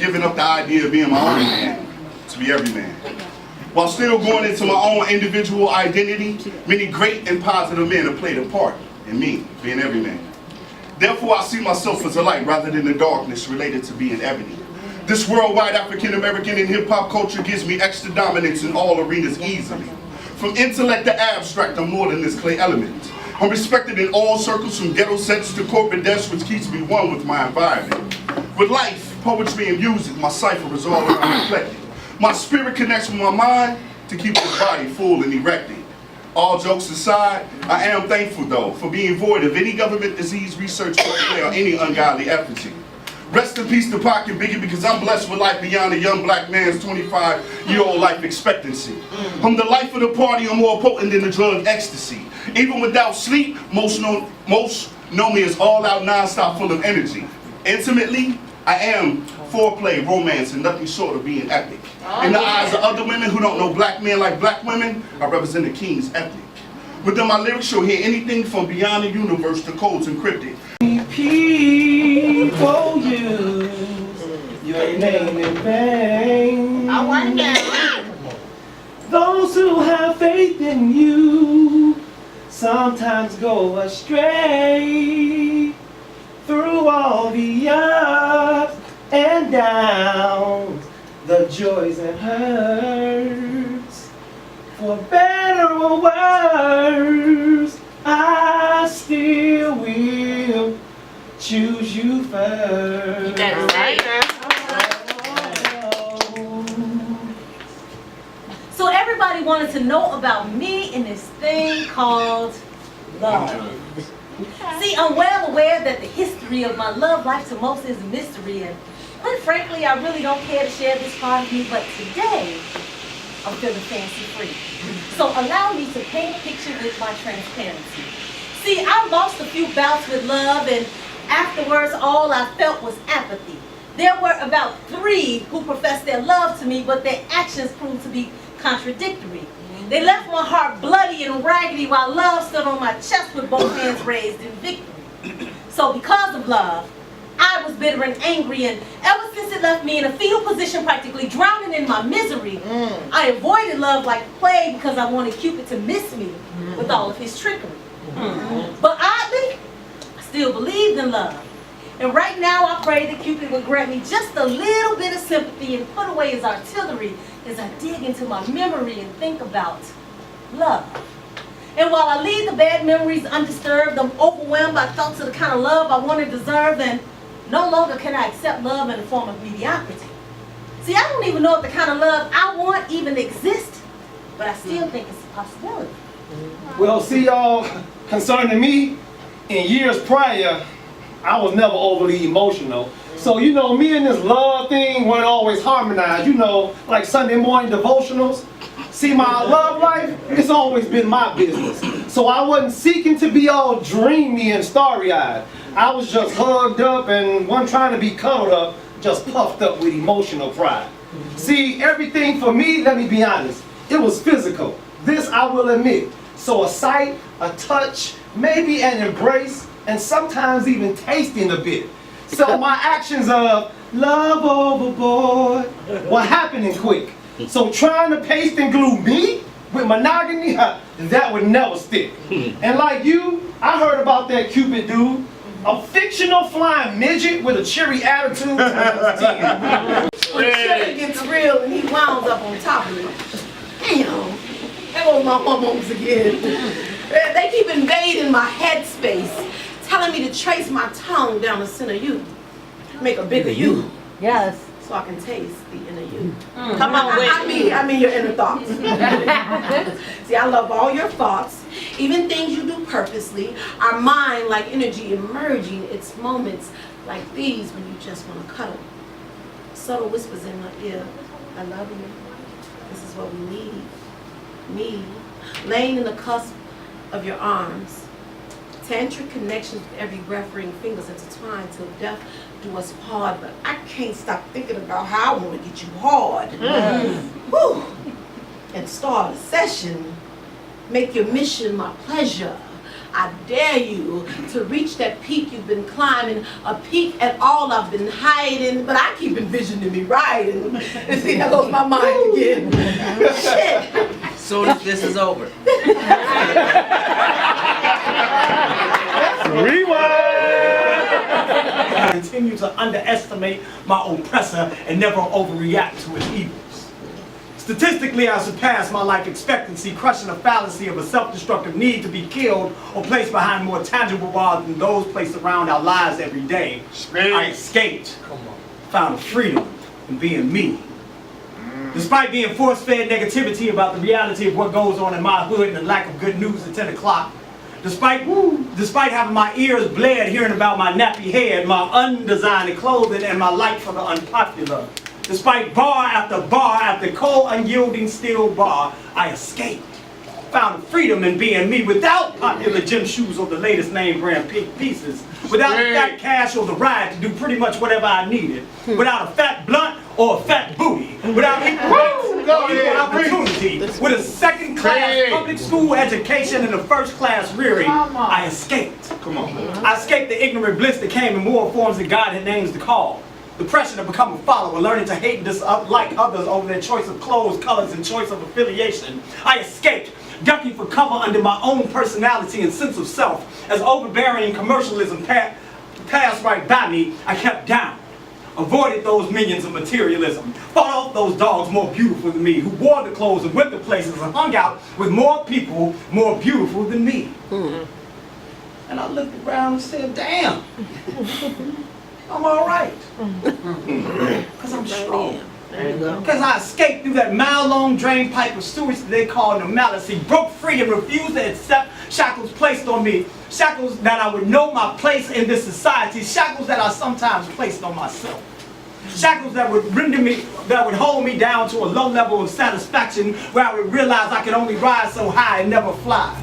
giving up the idea of being my own man to be every man. While still going into my own individual identity, many great and positive men have played a part in me being every man. Therefore, I see myself as a light rather than the darkness related to being ebony. This worldwide African-American and hip-hop culture gives me extra dominance in all arenas easily. From intellect to abstract, I'm more than this clay element. I'm respected in all circles, from ghetto sets to corporate desks, which keeps me one with my environment. With life, poetry, and music, my cipher is all around reflected. My spirit connects with my mind to keep this body full and erected. All jokes aside, I am thankful though for being void of any government disease research or any ungodly effigy. Rest in peace to Pac and Biggie, because I'm blessed with life beyond a young black man's 25-year-old life expectancy. I'm the life of the party, I'm more potent than the drug ecstasy. Even without sleep, most know me as all out, non-stop, full of energy. Intimately, I am foreplay, romance, and nothing short of being epic. In the eyes of other women who don't know black men like black women, I represent the king's epic. Within my lyrics, you'll hear anything from beyond the universe to codes encrypted. People use your name in vain. I want that. Those who have faith in you sometimes go astray through all the ups and downs, the joys and hurts. For better or worse, I still will choose you first. You better say it. So everybody wanted to know about me in this thing called love. See, I'm well aware that the history of my love life to most is a mystery, and quite frankly, I really don't care to share this part of me, but today, I'm feeling fancy free. So allow me to paint a picture with my transparency. See, I lost a few bouts with love, and afterwards, all I felt was apathy. There were about 3 who professed their love to me, but their actions proved to be contradictory. They left my heart bloody and raggedy while love stood on my chest with both hands raised in victory. So because of love, I was bitter and angry, and ever since it left me in a fetal position, practically drowning in my misery, I avoided love like plague because I wanted Cupid to miss me with all of his trickery. But oddly, I still believed in love. And right now I pray that Cupid would grant me just a little bit of sympathy and put away his artillery as I dig into my memory and think about love. And while I leave the bad memories undisturbed, I'm overwhelmed by thoughts of the kind of love I want to deserve, and no longer can I accept love in the form of mediocrity. See, I don't even know if the kind of love I want even exists, but I still think it's a possibility. Well, see, y'all, concerning me, in years prior, I was never overly emotional. So, you know, me and this love thing weren't always harmonized. You know, like Sunday morning devotionals. See, my love life, it's always been my business. So I wasn't seeking to be all dreamy and starry-eyed. I was just hugged up and wasn't trying to be cuddled up, just puffed up with emotional pride. See, everything for me, let me be honest, it was physical. This I will admit. So a sight, a touch, maybe an embrace, and sometimes even tasting a bit. So my actions of love overboard were happening quick. So trying to paste and glue me with monogamy, that would never stick. And like you, I heard about that Cupid dude, a fictional flying midget with a cheery attitude. When shit gets real and he wound up on top of it. Damn, there goes my hormones again. They keep invading my headspace, telling me to trace my tongue down the center you, make a bigger you. Yes. So I can taste the inner you. Come on with I mean your inner thoughts. See, I love all your thoughts, even things you do purposely. Our mind like energy emerging. It's moments like these when you just want to cuddle. Subtle whispers in my ear, I love you. This is what we need. Me, laying in the cusp of your arms. Tantric connections with every breath, ring fingers intertwined till death do us part, but I can't stop thinking about how I want to get you hard. Woo. And start a session. Make your mission my pleasure. I dare you to reach that peak you've been climbing, a peak at all I've been hiding, but I keep envisioning me riding. And see, that goes my mind again. Shit. Soon as this is over. I continue to underestimate my oppressor and never overreact to his evils. Statistically, I surpass my life expectancy, crushing the fallacy of a self-destructive need to be killed or placed behind more tangible bars than those placed around our lives every day. I escaped, found freedom in being me. Despite being force-fed negativity about the reality of what goes on in my hood and the lack of good news at 10 o'clock, despite having my ears bled hearing about my nappy head, my undesigned clothing, and my like for the unpopular, despite bar after cold, unyielding steel bar, I escaped. Found freedom in being me without popular gym shoes or the latest name brand pieces, without fat cash or the ride to do pretty much whatever I needed, without a fat blunt or a fat booty, without equal rights or equal opportunity, with a second-class public school education and a first-class rearing, I escaped. Come on. I escaped the ignorant bliss that came in more forms than God had names to call. The pressure to become a follower, learning to hate and dislike others over their choice of clothes, colors, and choice of affiliation. I escaped, ducking for cover under my own personality and sense of self. As overbearing commercialism passed right by me, I kept down. Avoided those minions of materialism. Fought off those dogs more beautiful than me, who wore the clothes and went to places and hung out with more people more beautiful than me. And I looked around and said, damn, I'm all right. Because I'm strong. Because I escaped through that mile-long drain pipe of sewage that they call normalcy, broke free and refused to accept shackles placed on me, shackles that I would know my place in this society, shackles that I sometimes placed on myself. Shackles that would hold me down to a low level of satisfaction where I would realize I could only rise so high and never fly.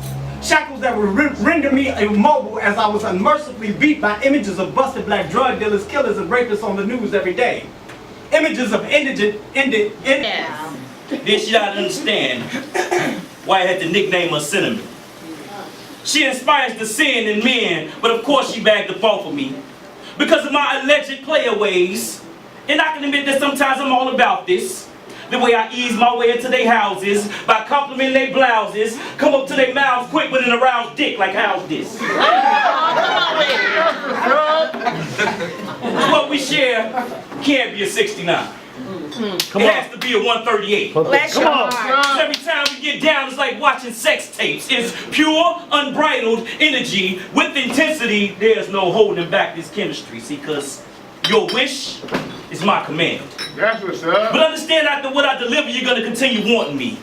Shackles that would render me immobile as I was unmercifully beat by images of busted black drug dealers, killers, and rapists on the news every day. Images of This you gotta understand why I had the nickname her Cinnamon. She inspires the sin in men, but of course she bagged the fault for me. Because of my alleged player ways, and I can admit that sometimes I'm all about this. The way I ease my way into their houses, by complimenting their blouses, come up to their mouths quick with an aroused dick, like how's this? What we share can't be a 69. It has to be a 138. Come on. Every time we get down, it's like watching sex tapes. It's pure, unbridled energy with intensity. There's no holding back this chemistry. See, because your wish is my command. That's what's up. But understand, after what I deliver, you're going to continue wanting me.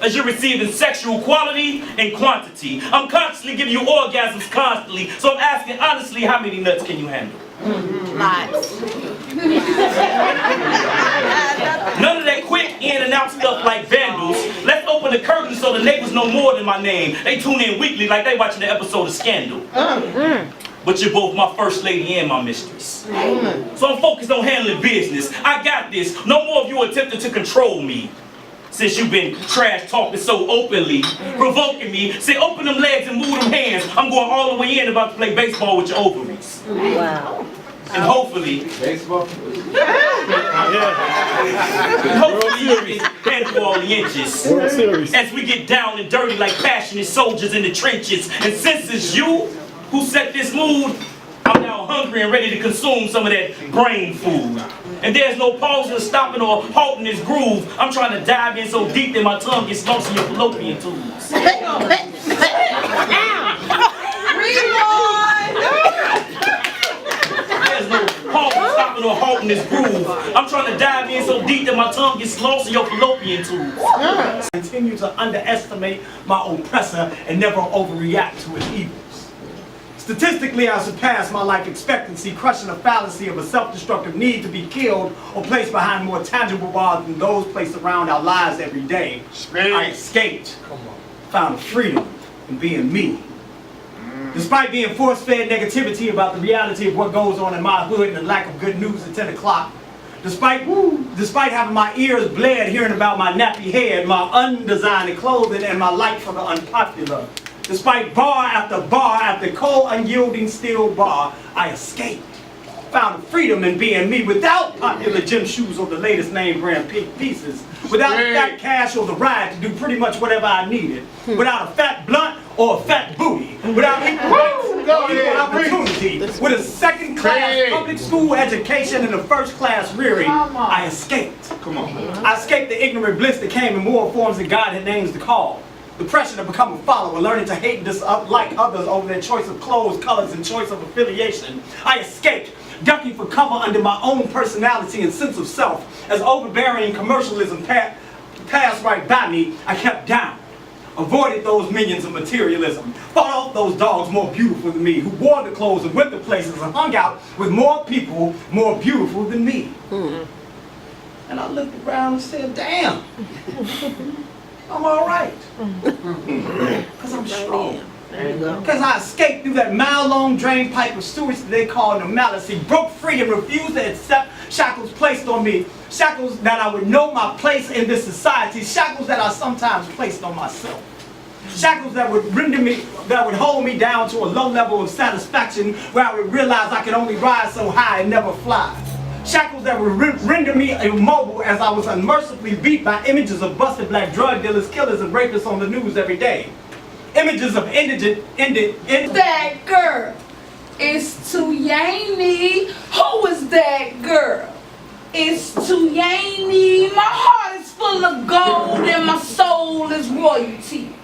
As you're receiving sexual quality and quantity. I'm constantly giving you orgasms constantly. So I'm asking honestly, how many nuts can you handle? Lots. None of that quick in and out stuff like vandals. Let's open the curtains so the neighbors know more than my name. They tune in weekly like they watching the episode of Scandal. But you're both my first lady and my mistress. So I'm focused on handling business. I got this. No more of you attempting to control me. Since you've been trash talking so openly, provoking me, say open them legs and move them hands. I'm going all the way in about to play baseball with your ovaries. Wow. And hopefully, Baseball? you can handle all the inches. As we get down and dirty like passionate soldiers in the trenches. And since it's you who set this mood, I'm now hungry and ready to consume some of that brain food. And there's no pausing or stopping or halting this groove. I'm trying to dive in so deep that my tongue gets lost in your fallopian tubes. There's no pausing, stopping, or halting this groove. I'm trying to dive in so deep that my tongue gets lost in your fallopian tubes. I continue to underestimate my oppressor and never overreact to his evils. Statistically, I surpass my life expectancy, crushing the fallacy of a self-destructive need to be killed or placed behind more tangible bars than those placed around our lives every day. I escaped, found freedom in being me. Despite being force-fed negativity about the reality of what goes on in my hood and the lack of good news at 10 o'clock, despite having my ears bled hearing about my nappy head, my undesigned clothing, and my like for the unpopular, Despite bar after cold, unyielding steel bar, I escaped. Found freedom in being me without popular gym shoes or the latest name brand pieces. Without fat cash or the ride to do pretty much whatever I needed. Without a fat blunt or a fat booty. Without equal rights or equal opportunity. With a second-class public school education and a first-class rearing, I escaped. I escaped the ignorant bliss that came in more forms than God had names to call. The pressure to become a follower, learning to hate and dislike others over their choice of clothes, colors, and choice of affiliation. I escaped, ducking for cover under my own personality and sense of self. As overbearing commercialism passed right by me, I kept down. Avoided those minions of materialism. Fought off those dogs more beautiful than me, who wore the clothes and went to places and hung out with more people more beautiful than me. And I looked around and said, damn. I'm all right. Because I'm strong. Because I escaped through that mile-long drain pipe of sewage that they call normalcy, broke free and refused to accept shackles placed on me. Shackles that I would know my place in this society. Shackles that I sometimes placed on myself. Shackles that would hold me down to a low level of satisfaction where I would realize I could only rise so high and never fly. Shackles that would render me immobile as I was unmercifully beat by images of busted black drug dealers, killers, and rapists on the news every day. Images of That girl is too Yanny. Who is that girl? It's too Yanny. My heart is full of gold and my soul is royalty.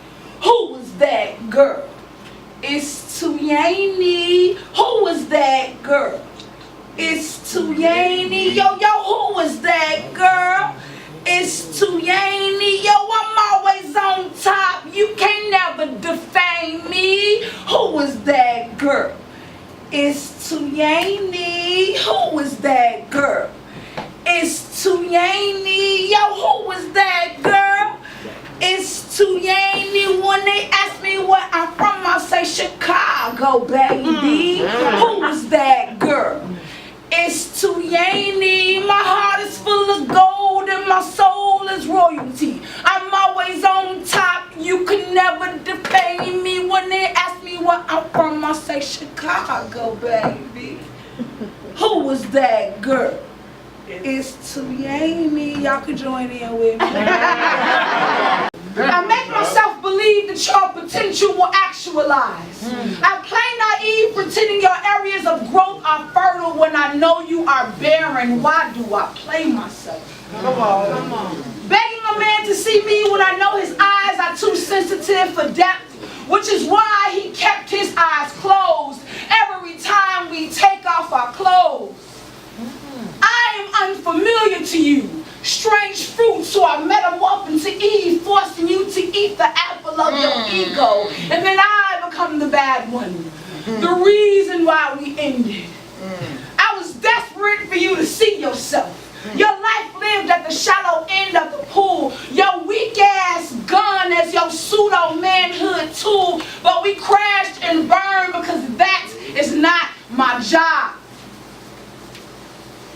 Who is that girl? It's too Yanny. Who is that girl? It's too Yanny. Yo, who is that girl? It's too Yanny. Yo, I'm always on top. You can't never defame me. Who is that girl? It's too Yanny. Who is that girl? It's too Yanny. Yo, who is that girl? It's too Yanny. When they ask me where I'm from, I say Chicago, baby. Who is that girl? It's too Yanny. My heart is full of gold and my soul is royalty. I'm always on top. You can never defame me. When they ask me where I'm from, I say Chicago, baby. Who is that girl? It's too Yanny. Y'all could join in with me. I make myself believe that your potential will actualize. I play naive, pretending your areas of growth are fertile when I know you are barren. Why do I play myself? Come on. Begging a man to see me when I know his eyes are too sensitive for depth, which is why he kept his eyes closed every time we take off our clothes. I am unfamiliar to you. Strange fruit, so I metamorph into Eve, forcing you to eat the apple of your ego. And then I become the bad one. The reason why we ended. I was desperate for you to see yourself. Your life lived at the shallow end of the pool. Your weak ass gun as your pseudo manhood tool. But we crashed and burned because that is not my job.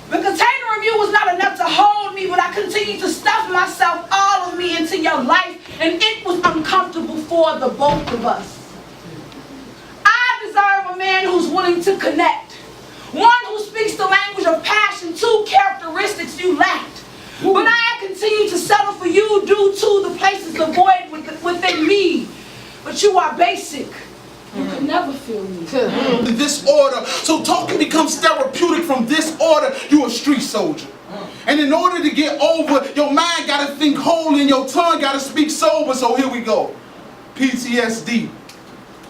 The container of you was not enough to hold me, but I continued to stuff myself, all of me, into your life, and it was uncomfortable for the both of us. I deserve a man who's willing to connect. One who speaks the language of passion, two characteristics you lacked. But I continue to settle for you due to the places the void within me. But you are basic. You can never feel me. This order, so talking becomes therapeutic from this order. You a street soldier. And in order to get over, your mind gotta think whole and your tongue gotta speak sober. So here we go. PTSD.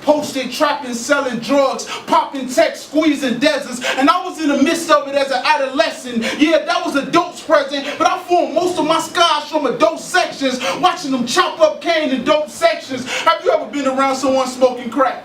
Posted, trapping, selling drugs, popping text, squeezing deserts. And I was in the midst of it as an adolescent. Yeah, that was a dope's present, but I formed most of my scars from adult sections, watching them chop up cane in dope sections. Have you ever been around someone smoking crack?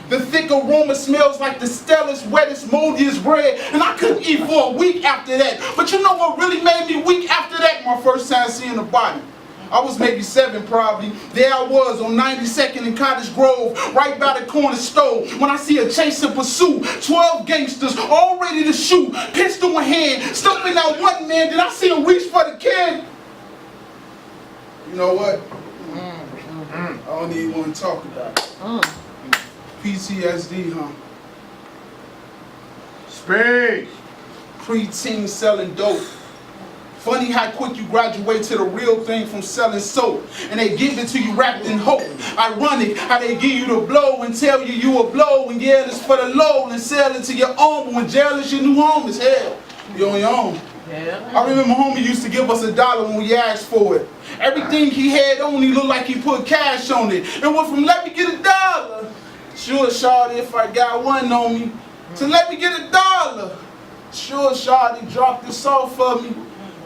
The thick aroma smells like the stellest, wettest, moldiest bread, and I couldn't eat for a week after that. But you know what really made me weak after that? My first time seeing a body. I was maybe 7 probably. There I was on 92nd and Cottage Grove, right by the corner store, when I see a chase and pursuit. 12 gangsters all ready to shoot, pistol in hand, stumping out one man. Did I see him reach for the kid? You know what? I don't even want to talk about it. PTSD, huh? Speak. Preteen selling dope. Funny how quick you graduate to the real thing from selling soap. And they give it to you wrapped in hope. Ironic how they give you the blow and tell you a blow and yell it's for the low and sell it to your own. But when jail is your new home, it's hell. You're on your own. I remember homie used to give us $1 when we asked for it. Everything he had on, he looked like he put cash on it. It went from let me get $1. Sure, shawty, if I got one on me. To let me get $1. Sure, shawty, drop this off for me.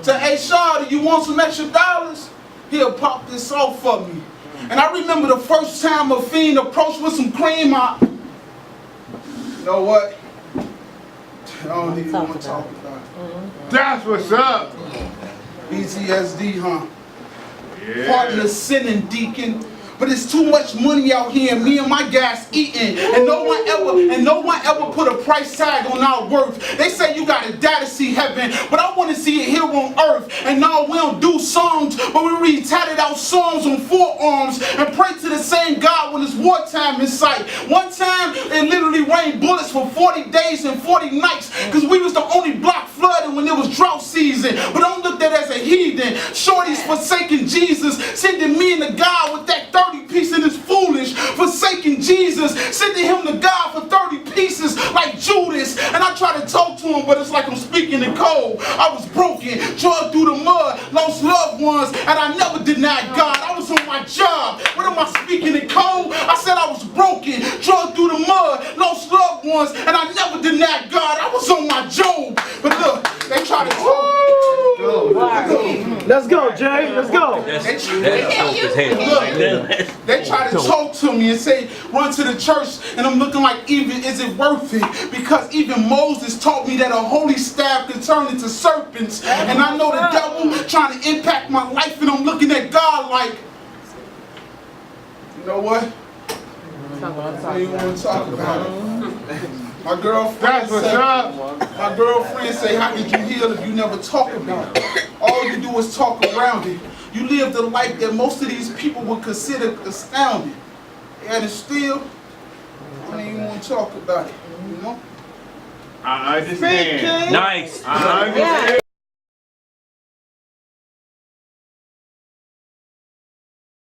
To hey, shawty, you want some extra dollars? He'll pop this off for me. And I remember the first time a fiend approached with some cream. You know what? I don't even want to talk about it. That's what's up. PTSD, huh? Yeah. Partner sinning, deacon. But it's too much money out here, and me and my guys eating, and no one ever put a price tag on our worth. They say you gotta die to see heaven, but I want to see it here on earth. And no, we don't do songs, but we read tatted out songs on forearms and pray to the same God when it's wartime in sight. One time it literally rained bullets for 40 days and 40 nights, because we was the only block flooded when it was drought season. But don't look at that as a heathen. Shorty's forsaking Jesus, sending me and the God with that 30 piece and it's foolish. Forsaking Jesus, sending him to God for 30 pieces like Judas. And I try to talk to him, but it's like I'm speaking in code. I was broken, dragged through the mud, lost loved ones, and I never denied God. I was on my job. What am I speaking in code? I said I was broken, dragged through the mud, lost loved ones, and I never denied God. I was on my job. But look, they try to talk. Let's go, Jay. Let's go. They try to talk to me and say, run to the church, and I'm looking like, even is it worth it? Because even Moses taught me that a holy staff can turn into serpents. And I know the devil trying to impact my life, and I'm looking at God like, you know what? I don't even want to talk about it. My girlfriend my girlfriend say, how did you heal if you never talk about it? All you do is talk around it. You live the life that most of these people would consider astounding. And it's still, I don't even want to talk about it, you know? I understand. Nice. I understand.